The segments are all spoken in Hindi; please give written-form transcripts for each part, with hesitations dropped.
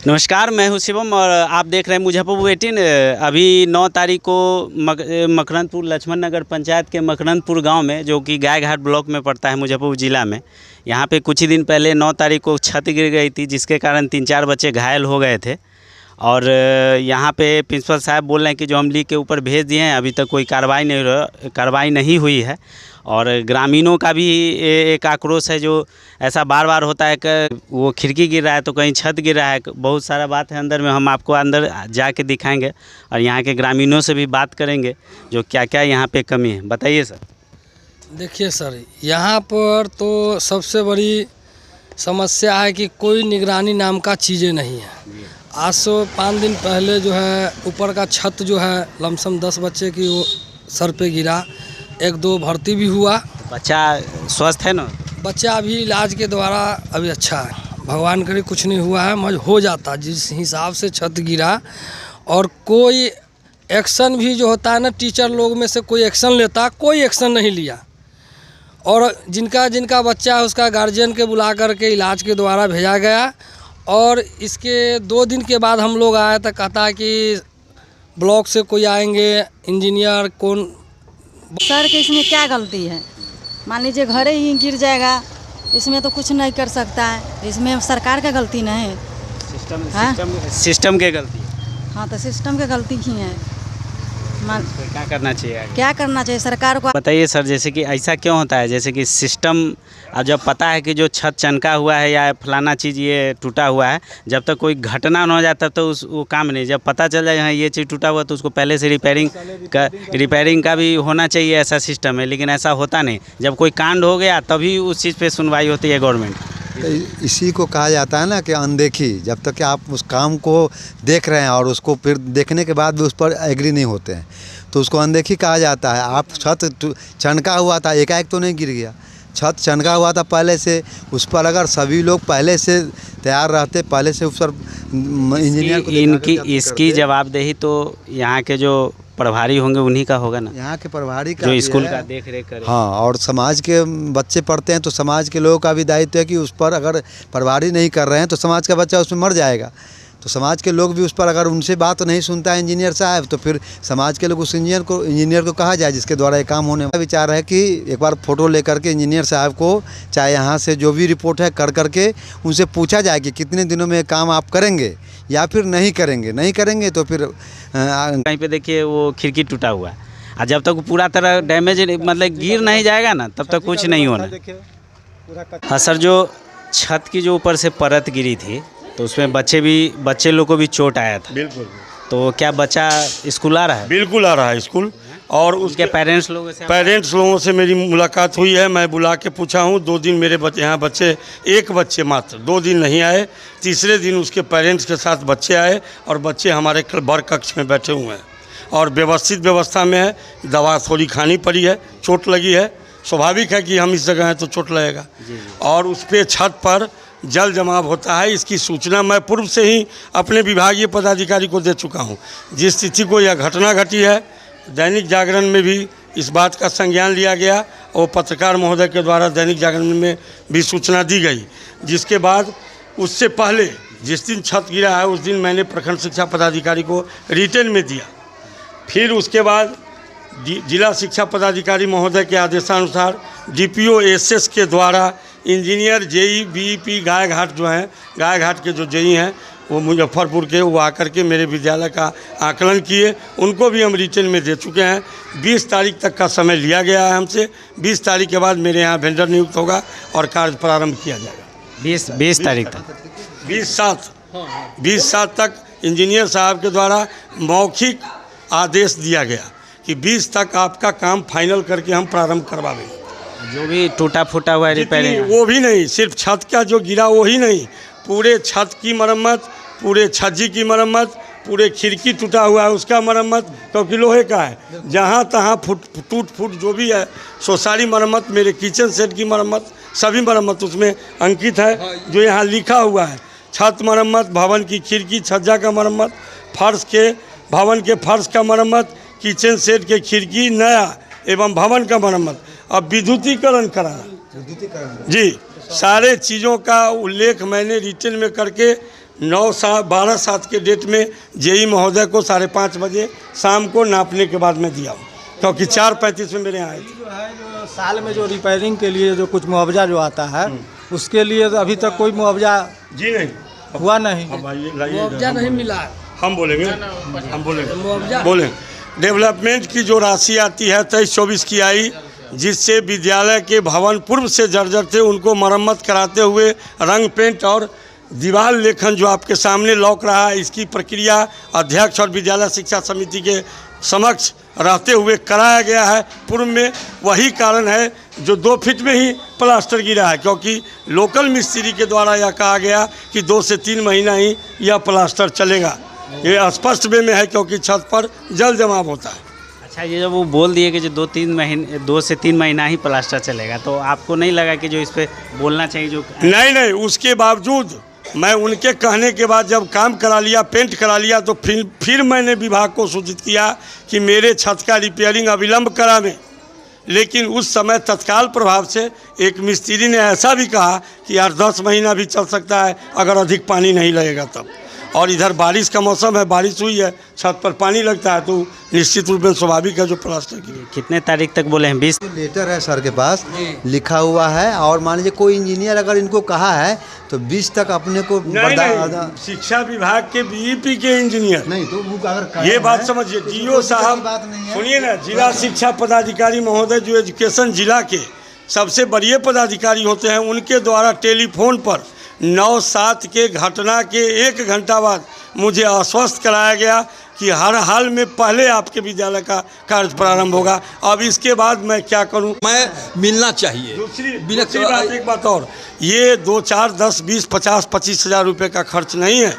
नमस्कार, मैं हूं शिवम और आप देख रहे हैं मुजफ्फरपुर 18। अभी 9 तारीख को मकरंदपुर लक्ष्मण नगर पंचायत के मकरंदपुर गांव में, जो कि गायघाट ब्लॉक में पड़ता है मुजफ्फरपुर ज़िला में, यहां पे कुछ ही दिन पहले 9 तारीख को छत गिर गई थी, जिसके कारण 3-4 बच्चे घायल हो गए थे। और यहाँ पे प्रिंसिपल साहब बोल रहे हैं कि जो हम लीग के ऊपर भेज दिए हैं, अभी तक कोई कार्रवाई नहीं हुई है। और ग्रामीणों का भी एक आक्रोश है, जो ऐसा बार बार होता है कि वो खिड़की गिर रहा है तो कहीं छत गिर रहा है। बहुत सारा बात है अंदर में, हम आपको अंदर जाके दिखाएंगे और यहाँ के ग्रामीणों से भी बात करेंगे जो क्या क्या यहाँ पे कमी है। बताइए सर। देखिए सर, यहाँ पर तो सबसे बड़ी समस्या है कि कोई निगरानी नाम का चीज़ें नहीं है। आज से 5 दिन पहले जो है ऊपर का छत जो है लमसम 10 बच्चे की वो सर पे गिरा, 1-2 भर्ती भी हुआ। बच्चा स्वस्थ है ना? बच्चा अभी इलाज के द्वारा अभी अच्छा है, भगवान करे कुछ नहीं हुआ है। मज हो जाता जिस हिसाब से छत गिरा, और कोई एक्शन भी जो होता है ना, टीचर लोग में से कोई एक्शन लेता, कोई एक्शन नहीं लिया। और जिनका बच्चा है उसका गार्जियन के बुला करके इलाज के द्वारा भेजा गया। और इसके 2 दिन के बाद हम लोग आए तो कहता है कि ब्लॉक से कोई आएंगे, इंजीनियर कौन। सर के इसमें क्या गलती है? मान लीजिए घर ही गिर जाएगा, इसमें तो कुछ नहीं कर सकता है। इसमें सरकार का गलती नहीं है, सिस्टम के गलती है। हाँ, तो सिस्टम की गलती ही है। क्या करना चाहिए आगे? क्या करना चाहिए सरकार को? बताइए सर, जैसे कि ऐसा क्यों होता है, जैसे कि सिस्टम जब पता है कि जो छत चनका हुआ है या फलाना चीज़ ये टूटा हुआ है, जब तक कोई घटना न हो जाता तो वो काम नहीं। जब पता चल जाए हाँ ये चीज़ टूटा हुआ तो उसको पहले से रिपेयरिंग का भी होना चाहिए, ऐसा सिस्टम है। लेकिन ऐसा होता नहीं, जब कोई कांड हो गया तभी उस चीज़ पे सुनवाई होती है गवर्नमेंट। इसी को कहा जाता है ना कि अनदेखी। जब तक कि आप उस काम को देख रहे हैं और उसको फिर देखने के बाद भी उस पर एग्री नहीं होते हैं तो उसको अनदेखी कहा जाता है। आप छत चनका हुआ था, एकाएक तो नहीं गिर गया, छत चनका हुआ था पहले से। उस पर अगर सभी लोग पहले से तैयार रहते, पहले से उस पर इंजीनियर को इसकी जवाबदेही तो यहाँ के जो प्रभारी होंगे उन्हीं का होगा ना, यहाँ के प्रभारी का, जो स्कूल का देख रेख करे। हाँ, और समाज के बच्चे पढ़ते हैं तो समाज के लोगों का भी दायित्व है कि उस पर अगर प्रभारी नहीं कर रहे हैं तो समाज का बच्चा उसमें मर जाएगा। तो समाज के लोग भी उस पर अगर उनसे बात नहीं सुनता है इंजीनियर साहब, तो फिर समाज के लोग उस इंजीनियर को कहा जाए जिसके द्वारा ये काम होने का विचार है कि एक बार फ़ोटो लेकर के इंजीनियर साहब को, चाहे यहाँ से जो भी रिपोर्ट है कर करके उनसे पूछा जाए कि कितने दिनों में काम आप करेंगे या फिर नहीं करेंगे तो फिर कहीं पे देखिए वो खिड़की टूटा हुआ है, और जब तक पूरा तरह डैमेज मतलब गिर नहीं जाएगा ना तब तक कुछ नहीं होना। हाँ सर, जो छत की जो ऊपर से परत गिरी थी तो उसमें बच्चे लोग को भी चोट आया था। बिल्कुल। तो क्या बच्चा स्कूल आ रहा है? बिल्कुल आ रहा है स्कूल। और उसके पेरेंट्स लोगों से मेरी मुलाकात हुई है, मैं बुला के पूछा हूँ। 2 दिन मेरे यहाँ बच्चे, एक बच्चे मात्र 2 दिन नहीं आए, तीसरे दिन उसके पेरेंट्स के साथ बच्चे आए और बच्चे हमारे बर कक्ष में बैठे हुए हैं और व्यवस्थित व्यवस्था में है। दवा थोड़ी खानी पड़ी है, चोट लगी है, स्वाभाविक है कि हम इस जगह हैं तो चोट लगेगा। और उस पर छत पर जल जमाव होता है, इसकी सूचना मैं पूर्व से ही अपने विभागीय पदाधिकारी को दे चुका हूं। जिस तिथि को यह घटना घटी है, दैनिक जागरण में भी इस बात का संज्ञान लिया गया और पत्रकार महोदय के द्वारा दैनिक जागरण में भी सूचना दी गई। जिसके बाद उससे पहले जिस दिन छत गिरा है उस दिन मैंने प्रखंड शिक्षा पदाधिकारी को रिटर्न में दिया। फिर उसके बाद जिला शिक्षा पदाधिकारी महोदय के आदेशानुसार DPO SS के द्वारा इंजीनियर JE BEP गायघाट जो हैं, गायघाट के जो JE हैं वो मुजफ्फरपुर के, वो आकर के मेरे विद्यालय का आकलन किए। उनको भी हम रिटर्न में दे चुके हैं। 20 तारीख तक का समय लिया गया है हमसे। 20 तारीख के बाद मेरे यहाँ वेंडर नियुक्त होगा और कार्य प्रारंभ किया जाएगा। 20 तारीख तक, 20 सात तक इंजीनियर साहब के द्वारा मौखिक आदेश दिया गया कि 20 तक आपका काम फाइनल करके हम प्रारंभ करवाएंगे। जो भी टूटा फूटा हुआ है रिपेयरिंग, वो भी नहीं, सिर्फ छत का जो गिरा वो ही नहीं, पूरे छत की मरम्मत, पूरे छज्जी की मरम्मत, पूरे खिड़की टूटा हुआ है उसका मरम्मत, क्योंकि लोहे का है। जहाँ तहाँ टूट फूट जो भी है सो सारी मरम्मत, मेरे किचन सेट की मरम्मत, सभी मरम्मत उसमें अंकित है। जो यहाँ लिखा हुआ है, छत मरम्मत, भवन की खिड़की छज्जा का मरम्मत, भवन के फर्श का मरम्मत, किचन सेट के खिड़की नया एवं भवन का मरम्मत। अब विद्युतीकरण कराना जी, सारे चीज़ों का उल्लेख मैंने रिटर्न में करके 12/7 के डेट में जेई महोदय को 5:30 बजे शाम को नापने के बाद मैं दिया हूँ, क्योंकि 4:35 में मेरे यहाँ आए थे। जो साल में जो रिपेयरिंग के लिए जो कुछ मुआवजा जो आता है उसके लिए तो अभी तक कोई मुआवजा जी नहीं हुआ नहीं। मुआवजा नहीं मिला है। हम बोलेंगे बोलें। डेवलपमेंट की जो राशि आती है 23-24 की आई, जिससे विद्यालय के भवन पूर्व से जर्जर थे, उनको मरम्मत कराते हुए रंग पेंट और दीवार लेखन जो आपके सामने लौक रहा है, इसकी प्रक्रिया अध्यक्ष और विद्यालय शिक्षा समिति के समक्ष रहते हुए कराया गया है। पूर्व में वही कारण है जो 2 फीट में ही प्लास्टर गिरा है, क्योंकि लोकल मिस्त्री के द्वारा यह कहा गया कि 2 से 3 महीना ही यह प्लास्टर चलेगा। ये स्पष्ट वे में है, क्योंकि छत पर जल जमाव होता है। अच्छा, ये जब वो बोल दिए कि जो 2 से 3 महीना ही प्लास्टर चलेगा, तो आपको नहीं लगा कि जो इस पे बोलना चाहिए जो नहीं, उसके बावजूद मैं उनके कहने के बाद जब काम करा लिया, पेंट करा लिया, तो फिर मैंने विभाग को सूचित किया कि मेरे छत का रिपेयरिंग अविलंब करावें। लेकिन उस समय तत्काल प्रभाव से एक मिस्त्री ने ऐसा भी कहा कि यार 10 महीना भी चल सकता है अगर अधिक पानी नहीं लगेगा तब। और इधर बारिश का मौसम है, बारिश हुई है, छत पर पानी लगता है, तो निश्चित रूप में स्वाभाविक है जो प्लास्टर की। कितने तारीख तक बोले हैं? 20 लेटर है सर के पास लिखा हुआ है, और मान लीजिए कोई इंजीनियर अगर इनको कहा है तो 20 तक अपने को नहीं, शिक्षा विभाग के बीईपी के इंजीनियर नहीं तो वो अगर ये बात समझिए, डीओ साहब सुनिए ना, जिला शिक्षा पदाधिकारी महोदय जो एजुकेशन जिला के सबसे बड़े पदाधिकारी होते हैं, उनके द्वारा टेलीफोन पर 9/7 के घटना के 1 घंटा बाद मुझे आश्वस्त कराया गया कि हर हाल में पहले आपके विद्यालय का कार्य प्रारंभ होगा। अब इसके बाद मैं क्या करूं? मैं मिलना चाहिए। दूसरी बात, एक बात और, ये 2, 4, 10, 20, 50, 25 हज़ार रुपये का खर्च नहीं है,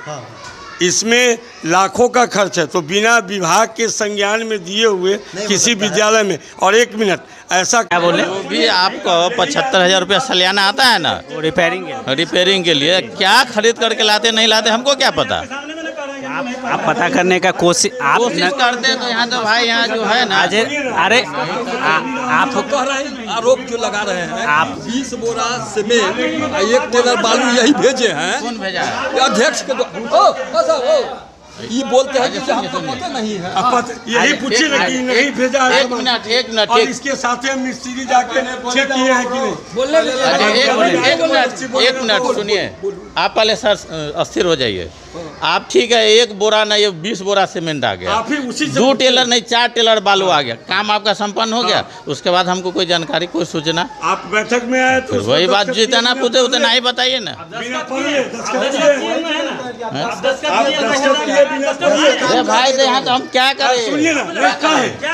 इसमें लाखों का खर्च है। तो बिना विभाग के संज्ञान में दिए हुए किसी विद्यालय में, और 1 मिनट ऐसा क्या बोले? जो भी आपको 75,000 रुपया सालाना आता है ना रिपेयरिंग के लिए, क्या खरीद करके लाते नहीं लाते हमको क्या पता। आप पता करने का कोशिश करते हैं तो यहाँ तो भाई यहाँ जो है ना, अरे आप कह रहे हैं, आरोप जो लगा रहे हैं, आप 20 बोरा सीमेंट 1 टेलर बालू यही भेजे हैं। कौन भेजा है? ये अध्यक्ष के ये बोलते हैं कि हमको पता नहीं है। यही पूछिए ना कि नहीं भेजा है। एक मिनट और इसके साथ ही मिस्त्री जाके चेक किए हैं कि नहीं? एक मिनट सुनिए, आप पहले सर अस्थिर हो जाइए। आप ठीक है, 1 बोरा नहीं, ये 20 बोरा सीमेंट आ गया, आप ही उसी से 2 टेलर नहीं 4 टेलर बालू आ गया, काम आपका संपन्न हो गया। उसके बाद हमको कोई जानकारी, कोई सूचना, आप बैठक में आए तो वही बात, जितना पूछे उतना ही बताइए ना। बिना पढ़े दस्तखत किए अरे भाई तो यहाँ तो हम क्या करें? सुनिए ना,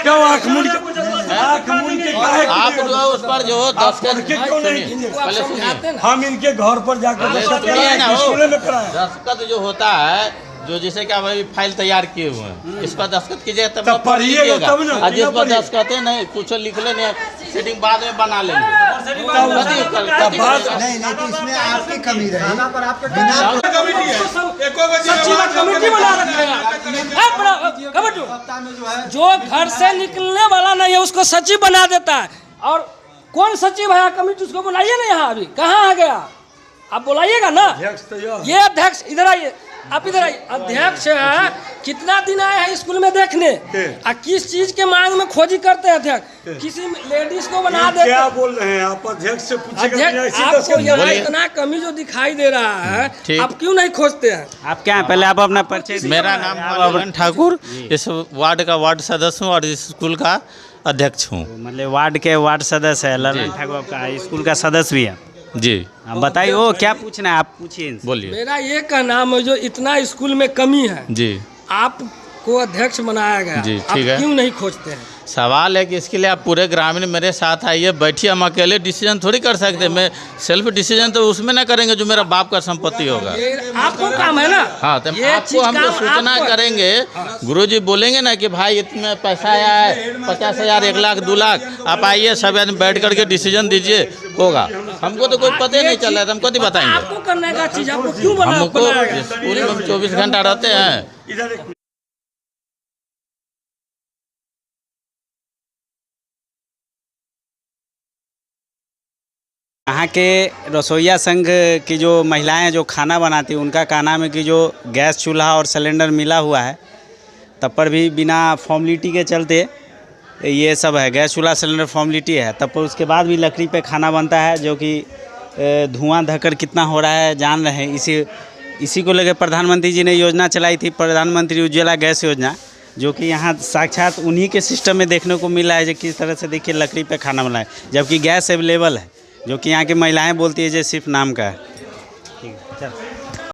क्यों आँख मूंद के आप जो है उस पर जो दस्तखत, पहले सुनिए, हम इनके घर पर जाकर दस्तखत कराएं, स्कूल में कराएं। दस्तखत जो होता है, जो जिसे क्या भाई फाइल तैयार किए हुए हैं, इस पर दस्तखत कीजिए तब तब पढ़िएगा तब ना, जिस पर दस्तखत नहीं कुछ लिख लेने, सीटिंग बाद में बना लेंगे। नहीं तो इसमें आपकी कमी रही। जो घर से निकलने वाला नहीं है उसको सचिव बना देता है। और कौन सचिव है? कमेटी उसको बुलाइए ना, यहाँ अभी कहाँ आ गया? आप बुलाइएगा ना। ये अध्यक्ष इधर आइए, आप इधर आइए। अध्यक्ष है, कितना दिन आए हैं स्कूल में देखने, और किस चीज के मांग में खोजी करते हैं अध्यक्ष? किसी लेडीज को बना देते। क्या बोल रहे हैं आप? अध्यक्ष से पूछिएगा। अध्यक्ष, आपको यहाँ इतना कमी जो दिखाई दे रहा है, आप क्यों नहीं खोजते हैं? आप क्या हैं? पहले आप अपना परिचय। मेरा नाम ललन ठाकुर, इस वार्ड का वार्ड सदस्य हूँ और इस स्कूल का अध्यक्ष हूँ। मतलब वार्ड के वार्ड सदस्य है ललन ठाकुर, आपका स्कूल का सदस्य भी है जी। आप बताइए, वो क्या पूछना है? आप पूछिए, बोलिए। मेरा ये कहना है, जो इतना स्कूल में कमी है जी, आपको अध्यक्ष बनाया गया, जी, आप ठीक है। क्यों नहीं खोजते हैं? सवाल है कि इसके लिए आप पूरे ग्रामीण मेरे साथ आइए, बैठिए। हम अकेले डिसीजन थोड़ी कर सकते हैं। मैं सेल्फ डिसीजन तो उसमें ना करेंगे जो मेरा बाप का संपत्ति होगा। आपको काम है ना। हाँ, तो आपको हम तो सूचना करेंगे। गुरुजी बोलेंगे ना कि भाई इतना पैसा आया है, 50,000, 1 लाख, 2 लाख, आप आइए, सब आदमी बैठ करके डिसीजन दीजिए, होगा। हमको तो कोई पता ही नहीं चल रहा है, हम कभी बताएंगे। आपको करने का चीज आपको क्यों हमको स्कूल में 24 घंटा रहते हैं। कहाँ यहाँ के रसोईया संघ की जो महिलाएं जो खाना बनाती हैं उनका कहना है कि जो गैस चूल्हा और सिलेंडर मिला हुआ है तब पर भी बिना फॉर्मेलिटी के चलते ये सब है, गैस चूल्हा सिलेंडर फॉर्मेलिटी है, तब पर उसके बाद भी लकड़ी पे खाना बनता है, जो कि धुआं धक्कर कितना हो रहा है जान रहे हैं। इसी को लेकर प्रधानमंत्री जी ने योजना चलाई थी, प्रधानमंत्री उज्ज्वला गैस योजना, जो कि यहाँ साक्षात उन्हीं के सिस्टम में देखने को मिला है, जो किस तरह से देखिए लकड़ी पे खाना बनाए, जबकि गैस अवेलेबल है, जो कि यहाँ की महिलाएं बोलती है जो सिर्फ नाम का है।